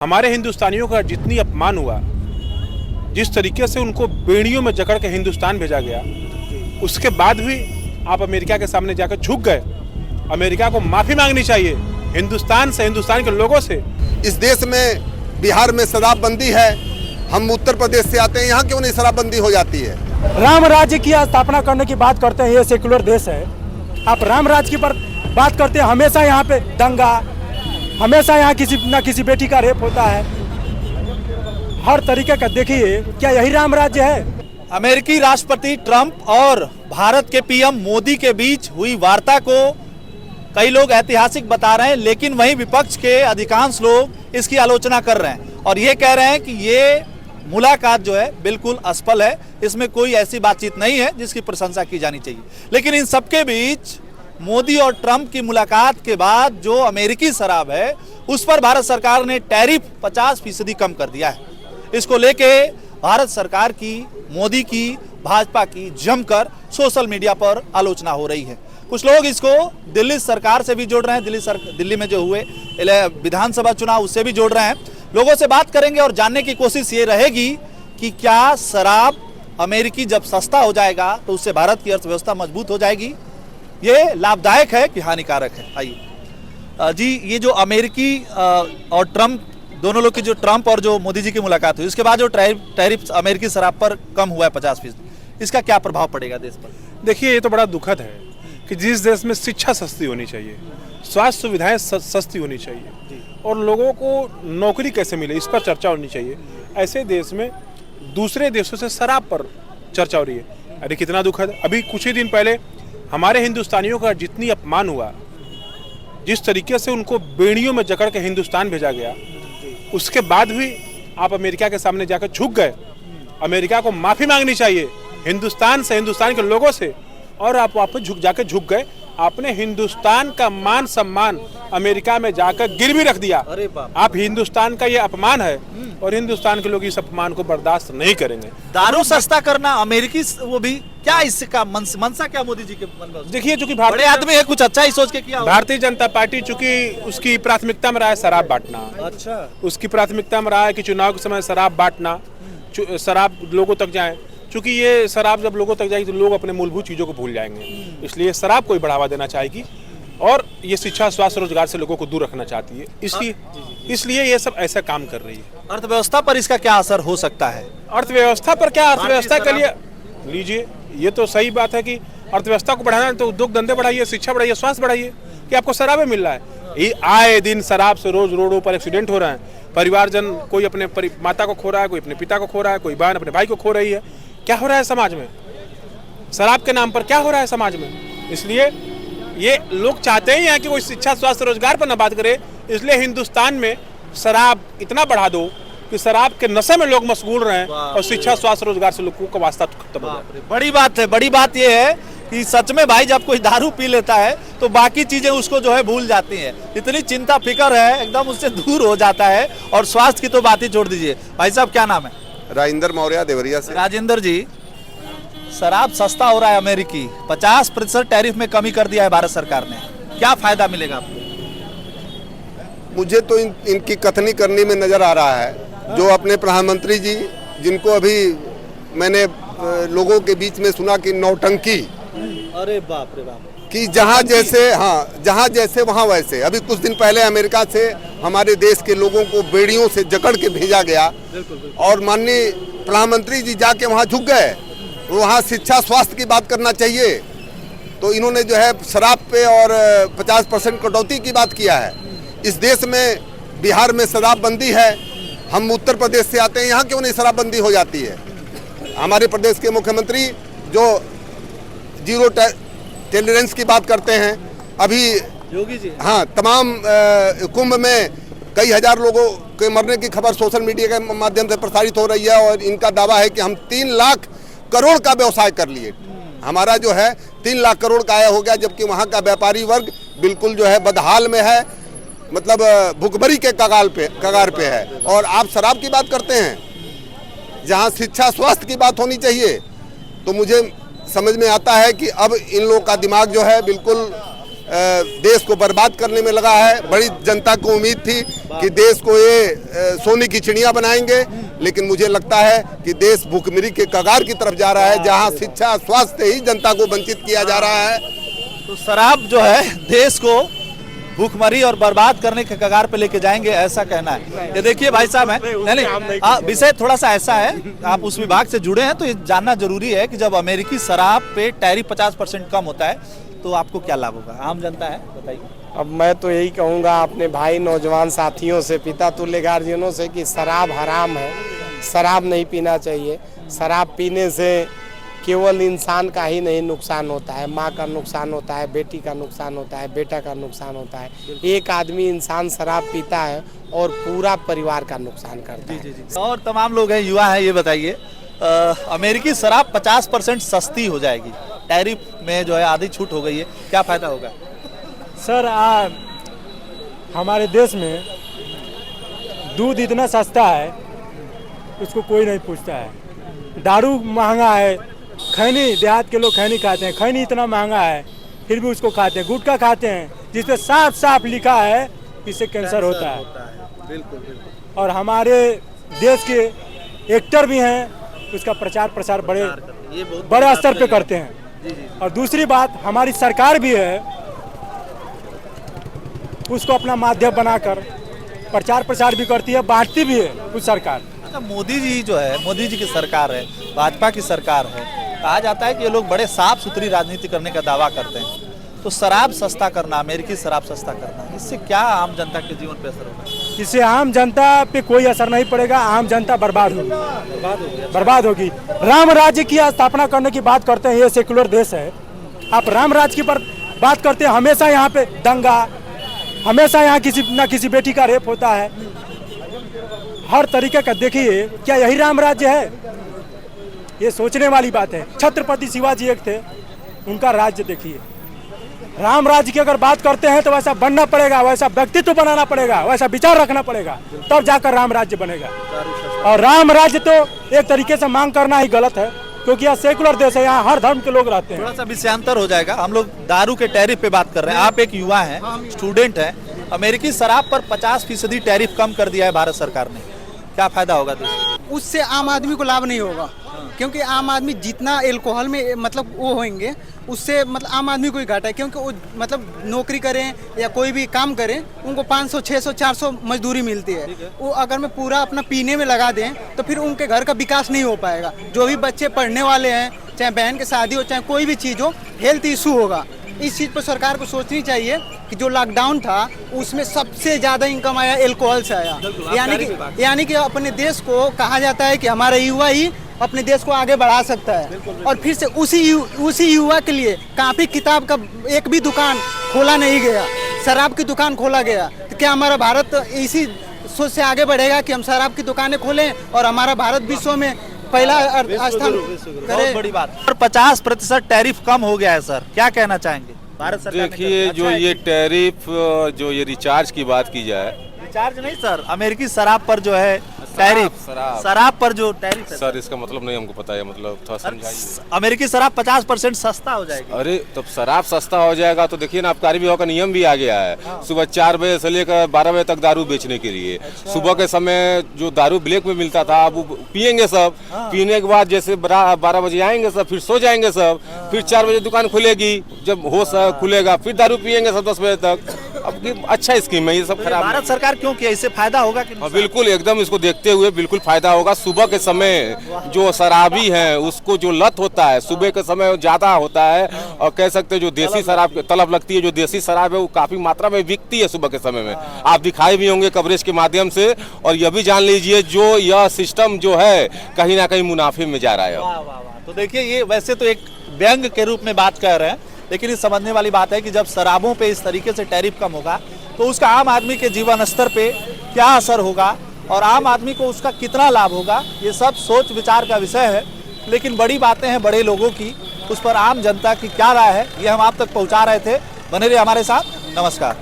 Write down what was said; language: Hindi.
हमारे हिंदुस्तानियों का जितनी अपमान हुआ, जिस तरीके से उनको बेड़ियों में जकड़ के हिंदुस्तान भेजा गया, उसके बाद भी आप अमेरिका के सामने जाकर झुक गए। अमेरिका को माफी मांगनी चाहिए हिंदुस्तान से, हिंदुस्तान के लोगों से। इस देश में बिहार में शराबबंदी है, हम उत्तर प्रदेश से आते हैं, यहाँ क्यों नहीं शराबबंदी हो जाती है? राम राज्य की स्थापना करने की बात करते हैं, ये सेकुलर देश है। आप राम राज्य की पर बात करते हैं, हमेशा यहाँ पे दंगा, हमेशा यहाँ किसी न किसी बेटी का रेप होता है, हर तरीके का। देखिए, क्या यही राम राज्य है? अमेरिकी राष्ट्रपति ट्रंप और भारत के पीएम मोदी के बीच हुई वार्ता को कई लोग ऐतिहासिक बता रहे हैं, लेकिन वहीं विपक्ष के अधिकांश लोग इसकी आलोचना कर रहे हैं और ये कह रहे हैं कि ये मुलाकात जो है बिल्कुल असफल है, इसमें कोई ऐसी बातचीत नहीं है जिसकी प्रशंसा की जानी चाहिए। लेकिन इन सबके बीच मोदी और ट्रंप की मुलाकात के बाद जो अमेरिकी शराब है उस पर भारत सरकार ने टैरिफ 50% कम कर दिया है। इसको लेके भारत सरकार की, मोदी की, भाजपा की जमकर सोशल मीडिया पर आलोचना हो रही है। कुछ लोग इसको दिल्ली सरकार से भी जोड़ रहे हैं, दिल्ली में जो हुए विधानसभा चुनाव उससे भी जोड़ रहे हैं। लोगों से बात करेंगे और जानने की कोशिश ये रहेगी कि क्या शराब अमेरिकी जब सस्ता हो जाएगा तो उससे भारत की अर्थव्यवस्था मजबूत हो जाएगी, ये लाभदायक है कि हानिकारक है। आइए जी, ये जो अमेरिकी और ट्रंप दोनों लोग की, जो ट्रंप और जो मोदी जी की मुलाकात हुई, उसके बाद जो टैरिफ अमेरिकी शराब पर कम हुआ है 50%, इसका क्या प्रभाव पड़ेगा देश पर? देखिए, ये तो बड़ा दुखद है कि जिस देश में शिक्षा सस्ती होनी चाहिए, स्वास्थ्य सुविधाएं सस्ती होनी चाहिए और लोगों को नौकरी कैसे मिले इस पर चर्चा होनी चाहिए, ऐसे देश में दूसरे देशों से शराब पर चर्चा हो रही है। अरे कितना दुखद। अभी कुछ ही दिन पहले हमारे हिंदुस्तानियों का जितनी अपमान हुआ, जिस तरीके से उनको बेड़ियों में जकड़ के हिंदुस्तान भेजा गया, उसके बाद भी आप अमेरिका के सामने जाकर झुक गए। अमेरिका को माफी मांगनी चाहिए हिंदुस्तान से, हिंदुस्तान के लोगों से, और आप वापस झुक गए। आपने हिंदुस्तान का मान सम्मान अमेरिका में जाकर गिरवी रख दिया। आप हिंदुस्तान का ये अपमान है और हिंदुस्तान के लोग इस अपमान को बर्दाश्त नहीं करेंगे। दारू सस्ता करना अमेरिकी, वो भी क्या, इसका मंशा क्या मोदी जी के मन में? देखिए, चूंकि बड़े आदमी है, कुछ अच्छा ही सोच के किया। भारतीय जनता पार्टी चूंकि उसकी प्राथमिकता में रहा है शराब बांटना, अच्छा, उसकी प्राथमिकता में रहा है कि चुनाव के समय शराब बांटना, शराब लोगों तक जाए। चूंकि ये शराब जब लोगों तक जाएगी तो लोग अपने मूलभूत चीजों को भूल जाएंगे, इसलिए शराब को बढ़ावा देना चाहेगी और ये शिक्षा, स्वास्थ्य, रोजगार से लोगों को दूर रखना चाहती है। इसलिए ये सब ऐसा काम कर रही है। अर्थव्यवस्था पर इसका क्या असर हो सकता है? अर्थव्यवस्था पर क्या? अर्थव्यवस्था के लिए लीजिए, ये तो सही बात है कि अर्थव्यवस्था को बढ़ाना है तो उद्योग धंधे बढ़ाइए, शिक्षा बढ़ाइए, स्वास्थ्य बढ़ाइए। कि आपको शराबें मिल रहा है, ये आए दिन शराब से रोज रोडों पर एक्सीडेंट हो रहे हैं, परिवारजन, कोई अपने माता को खो रहा है, कोई अपने पिता को खो रहा है, कोई बहन अपने भाई को खो रही है। क्या हो रहा है समाज में? शराब के नाम पर क्या हो रहा है समाज में? इसलिए ये लोग चाहते ही हैं कि कोई शिक्षा, स्वास्थ्य, रोजगार पर न बात करे, इसलिए हिंदुस्तान में शराब इतना बढ़ा दो कि शराब के नशे में लोग मशगूल रहे हैं और शिक्षा, स्वास्थ्य, रोजगार से लोगों का वास्ता खत्म हो जाए। बड़ी बात है, बड़ी बात ये है कि सच में भाई जब कोई दारू पी लेता है तो बाकी चीजें उसको जो है भूल जाती हैं, इतनी चिंता फिक्र है, एकदम उससे दूर हो जाता है। और स्वास्थ्य की तो बात ही छोड़ दीजिए। भाई साहब, क्या नाम है? राजेंद्र मौर्य, देवरिया से। राजेंद्र जी, शराब सस्ता हो रहा है, अमेरिकी 50% टैरिफ में कमी कर दिया है भारत सरकार ने, क्या फायदा मिलेगा आपको? मुझे तो इनकी कथनी करनी में नजर आ रहा है, जो अपने प्रधानमंत्री जी, जिनको अभी मैंने लोगों के बीच में सुना कि नौटंकी, अरे बाप रे बाप, कि जहाँ जैसे, हाँ, जहाँ जैसे वहाँ वैसे। अभी कुछ दिन पहले अमेरिका से हमारे देश के लोगों को बेड़ियों से जकड़ के भेजा गया और माननीय प्रधानमंत्री जी जाके वहाँ झुक गए। वहाँ शिक्षा, स्वास्थ्य की बात करना चाहिए तो इन्होंने जो है शराब पे और 50% कटौती की बात किया है। इस देश में बिहार में शराबबंदी है, हम उत्तर प्रदेश से आते हैं, यहाँ क्यों नहीं शराबबंदी हो जाती है? हमारे प्रदेश के मुख्यमंत्री जो जीरो टॉलरेंस की बात करते हैं, अभी योगी जी, हाँ, तमाम कुंभ में कई हजार लोगों के मरने की खबर सोशल मीडिया के माध्यम से प्रसारित हो रही है और इनका दावा है कि हम 3 लाख करोड़ का व्यवसाय कर लिए। हमारा जो है 3 लाख करोड़ का आय हो गया, जबकि वहाँ का व्यापारी वर्ग बिल्कुल जो है बदहाल में है, मतलब भुखमरी के कगार पे है। और आप शराब की बात करते हैं, जहाँ शिक्षा, स्वास्थ्य की बात होनी चाहिए। तो मुझे समझ में आता है कि अब इन लोगों का दिमाग जो है बिल्कुल देश को बर्बाद करने में लगा है। बड़ी जनता को उम्मीद थी कि देश को ये सोने की चिड़िया बनाएंगे, लेकिन मुझे लगता है कि देश भूखमरी के कगार की तरफ जा रहा है, जहां शिक्षा स्वास्थ्य ही जनता को वंचित किया जा रहा है। तो शराब जो है देश को भूखमरी और बर्बाद करने के कगार पे लेके जाएंगे, ऐसा कहना है। ये देखिए भाई साहब है, नहीं विषय थोड़ा सा ऐसा है, आप उस विभाग से जुड़े हैं तो ये जानना जरूरी है कि जब अमेरिकी शराब पे टैरिफ 50% कम होता है तो आपको क्या लाभ होगा, आम जनता है बताइए। अब मैं तो यही कहूँगा अपने भाई नौजवान साथियों से, पिता तुल्य गार्जियनों से, कि शराब हराम है, शराब नहीं पीना चाहिए। शराब पीने से केवल इंसान का ही नहीं नुकसान होता है, माँ का नुकसान होता है, बेटी का नुकसान होता है, बेटा का नुकसान होता है। एक आदमी इंसान शराब पीता है और पूरा परिवार का नुकसान करता है। और तमाम लोग हैं, युवा हैं, ये बताइए अमेरिकी शराब 50% सस्ती हो जाएगी, टैरिफ में जो है आधी छूट हो गई है, क्या फायदा होगा? सर हमारे देश में दूध इतना सस्ता है उसको कोई नहीं पूछता है। दारू महंगा है, खैनी देहात के लोग खैनी खाते हैं, खैनी इतना महंगा है फिर भी उसको खाते हैं। गुटखा खाते हैं जिसपे साफ साफ लिखा है इससे कैंसर होता है। बिल्कुल। और हमारे देश के एक्टर भी हैं, उसका प्रचार प्रसार बड़े स्तर पे करते हैं। और दूसरी बात, हमारी सरकार भी है, उसको अपना माध्यम बनाकर प्रचार प्रसार भी करती है, बांटती भी है उस सरकार। अच्छा, मोदी जी जो है, मोदी जी की सरकार है, भाजपा की सरकार है, कहा जाता है कि ये लोग बड़े साफ सुथरी राजनीति करने का दावा करते हैं। तो शराब सस्ता करना, अमेरिकी शराब सस्ता करना, इससे क्या आम जनता के जीवन पे असर होगा? इससे आम जनता पे कोई असर नहीं पड़ेगा, आम जनता बर्बाद बर्बाद होगी। राम राज्य की स्थापना करने की बात करते हैं, ये सेकुलर देश है। आप राम राज्य की बात करते हैं, हमेशा यहाँ पे दंगा, हमेशा यहाँ किसी न किसी बेटी का रेप होता है, हर तरीके का। देखिए क्या यही राम राज्य है? ये सोचने वाली बात है। छत्रपति शिवाजी एक थे, उनका राज्य देखिए। राम राज्य की अगर बात करते हैं तो वैसा बनना पड़ेगा, वैसा व्यक्तित्व बनाना पड़ेगा, वैसा विचार रखना पड़ेगा, तब जाकर राम राज्य बनेगा। और राम राज्य तो एक तरीके से मांग करना ही गलत है, क्योंकि यह सेकुलर देश है, यहाँ हर धर्म के लोग रहते हैं। थोड़ा सा विषयांतर हो जाएगा, हम लोग दारू के टैरिफ पे बात कर रहे हैं। आप एक युवा हैं, स्टूडेंट हैं, अमेरिकी शराब पर 50% टैरिफ कम कर दिया है भारत सरकार ने, क्या फायदा होगा? उससे आम आदमी को लाभ नहीं होगा, क्योंकि आम आदमी जितना एल्कोहल में मतलब वो होंगे, उससे मतलब आम आदमी को ही घाटा है। क्योंकि वो मतलब नौकरी करें या कोई भी काम करें, उनको 500, 600, 400 मजदूरी मिलती है। वो अगर मैं पूरा अपना पीने में लगा दें तो फिर उनके घर का विकास नहीं हो पाएगा। जो भी बच्चे पढ़ने वाले हैं, चाहे बहन की शादी हो, चाहे कोई भी चीज़ हो, हेल्थ इशू होगा। इस चीज़ पर सरकार को सोचनी चाहिए कि जो लॉकडाउन था उसमें सबसे ज़्यादा इनकम आया एल्कोहल से आया। यानी कि अपने देश को कहा जाता है कि हमारा युवा ही अपने देश को आगे बढ़ा सकता है। और फिर से उसी युवा के लिए कॉपी किताब का एक भी दुकान खोला नहीं गया, शराब की दुकान खोला गया। तो क्या हमारा भारत इसी सोच से आगे बढ़ेगा कि हम शराब की दुकानें खोलें और हमारा भारत विश्व में पहला स्थान करे? बहुत बड़ी बात। और 50% टैरिफ कम हो गया है सर, क्या कहना चाहेंगे भारत सरकार? देखिए, जो ये टैरिफ, जो ये रिचार्ज की बात की जाए, रिचार्ज नहीं सर, अमेरिकी शराब पर जो है टैरिफ, शराब पर जो टैरिफ है सर, इसका मतलब नहीं हमको पता है, मतलब थोड़ा समझाइए। अमेरिकी शराब 50% सस्ता हो जाएगी। अरे तो शराब सस्ता हो जाएगा तो देखिए ना, आबकारी विभाग का नियम भी आ गया है। सुबह 4 बजे से लेकर 12 बजे तक दारू बेचने के लिए। सुबह के समय जो दारू ब्लैक में मिलता था, अब वो पियेंगे सब। पीने के बाद जैसे 12 बजे आएंगे सब, फिर सो जाएंगे सब, फिर 4 बजे दुकान खुलेगी, जब होश खुलेगा फिर दारू पियेंगे सब 10 बजे तक। अब अच्छा स्कीम है, ये सब खराब। भारत सरकार क्यों किया, इससे फायदा होगा कि नुकसान? बिल्कुल, एकदम इसको देखते हुए बिल्कुल फायदा होगा। सुबह के समय जो शराबी है उसको जो लत होता है सुबह के समय ज्यादा होता है, और कह सकते हैं जो देसी शराब की तलब लगती है, जो देसी शराब है वो काफी मात्रा में बिकती है सुबह के समय में। आप दिखाई भी होंगे कवरेज के माध्यम से। और यह भी जान लीजिए जो यह सिस्टम जो है कहीं ना कहीं मुनाफे में जा रहा है। तो देखिए, ये वैसे तो एक व्यंग के रूप में बात कर रहे हैं, लेकिन ये समझने वाली बात है कि जब शराबों पे इस तरीके से टैरिफ कम होगा तो उसका आम आदमी के जीवन स्तर पे क्या असर होगा और आम आदमी को उसका कितना लाभ होगा, ये सब सोच विचार का विषय है। लेकिन बड़ी बातें हैं बड़े लोगों की, उस पर आम जनता की क्या राय है, ये हम आप तक पहुंचा रहे थे। बने रहिए हमारे साथ, नमस्कार।